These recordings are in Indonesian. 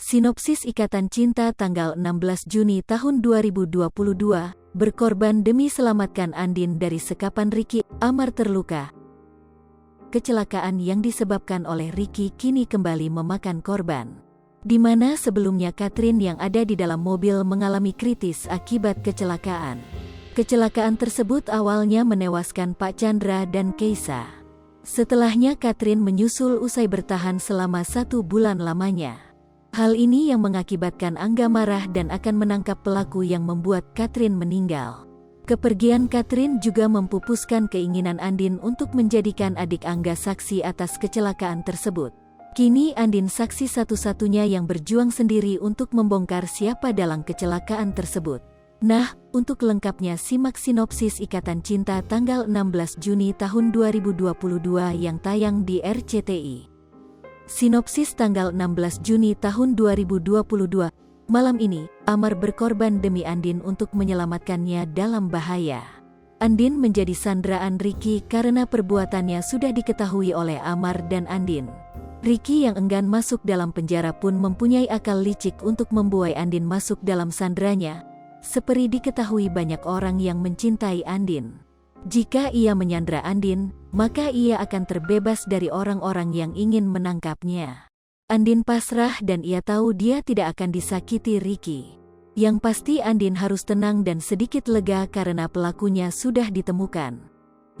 Sinopsis Ikatan Cinta tanggal 16 Juni tahun 2022, berkorban demi selamatkan Andin dari sekapan Ricky, Amar terluka. Kecelakaan yang disebabkan oleh Ricky kini kembali memakan korban. Di mana sebelumnya Catherine yang ada di dalam mobil mengalami kritis akibat kecelakaan. Kecelakaan tersebut awalnya menewaskan Pak Chandra dan Keisa. Setelahnya Catherine menyusul usai bertahan selama 1 bulan lamanya. Hal ini yang mengakibatkan Angga marah dan akan menangkap pelaku yang membuat Catherine meninggal. Kepergian Catherine juga memupuskan keinginan Andin untuk menjadikan adik Angga saksi atas kecelakaan tersebut. Kini Andin saksi satu-satunya yang berjuang sendiri untuk membongkar siapa dalang kecelakaan tersebut. Nah, untuk lengkapnya simak sinopsis Ikatan Cinta tanggal 16 Juni tahun 2022 yang tayang di RCTI. Sinopsis tanggal 16 Juni tahun 2022, malam ini, Amar berkorban demi Andin untuk menyelamatkannya dalam bahaya. Andin menjadi sandraan Ricky karena perbuatannya sudah diketahui oleh Amar dan Andin. Ricky yang enggan masuk dalam penjara pun mempunyai akal licik untuk membuai Andin masuk dalam sandranya. Seperti diketahui banyak orang yang mencintai Andin. Jika ia menyandra Andin, maka ia akan terbebas dari orang-orang yang ingin menangkapnya. Andin pasrah dan ia tahu dia tidak akan disakiti Ricky. Yang pasti Andin harus tenang dan sedikit lega karena pelakunya sudah ditemukan.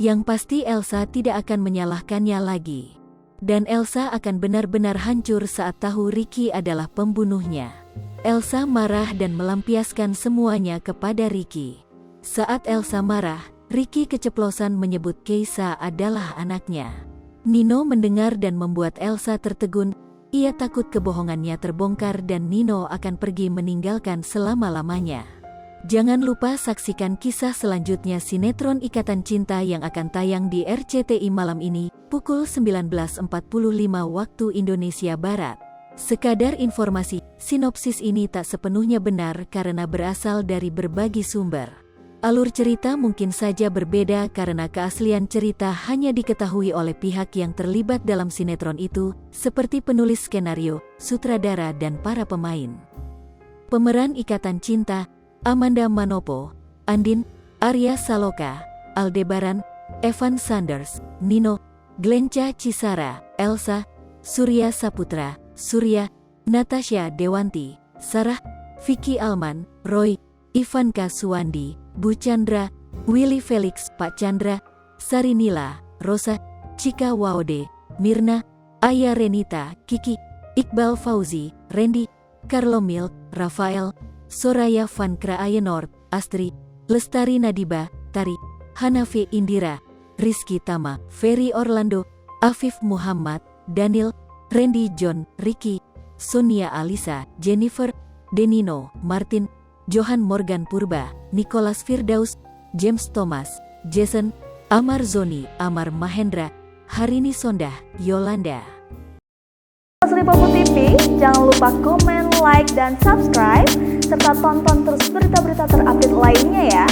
Yang pasti Elsa tidak akan menyalahkannya lagi. Dan Elsa akan benar-benar hancur saat tahu Ricky adalah pembunuhnya. Elsa marah dan melampiaskan semuanya kepada Ricky. Saat Elsa marah, Ricky keceplosan menyebut Keisa adalah anaknya. Nino mendengar dan membuat Elsa tertegun. Ia takut kebohongannya terbongkar dan Nino akan pergi meninggalkan selama-lamanya. Jangan lupa saksikan kisah selanjutnya sinetron Ikatan Cinta yang akan tayang di RCTI malam ini, pukul 19.45 waktu Indonesia Barat. Sekadar informasi, sinopsis ini tak sepenuhnya benar karena berasal dari berbagai sumber. Alur cerita mungkin saja berbeda karena keaslian cerita hanya diketahui oleh pihak yang terlibat dalam sinetron itu, seperti penulis skenario, sutradara dan para pemain. Pemeran Ikatan Cinta, Amanda Manopo, Andin, Arya Saloka, Aldebaran, Evan Sanders, Nino, Glenca Cisara, Elsa, Surya Saputra, Surya, Natasha Dewanti, Sarah, Vicky Alman, Roy, Ivanka Suwandi, Bu Chandra, Willy Felix, Pak Chandra, Sarinila, Rosa, Cika Waode, Mirna, Aya Renita, Kiki, Iqbal Fauzi, Randy, Carlo Milk, Rafael, Soraya Van Kraayenord, Astri, Lestari Nadiba, Tari, Hanafi Indira, Rizky Tama, Ferry Orlando, Afif Muhammad, Daniel, Randy John, Ricky, Sonia Alisa, Jennifer, Denino, Martin, Johan Morgan Purba, Nicholas Firdaus, James Thomas, Jason, Amar Zoni, Amar Mahendra, Harini Sondah, Yolanda. Lipopo TV, jangan lupa komen, like, dan subscribe, serta tonton terus berita-berita terupdate lainnya ya.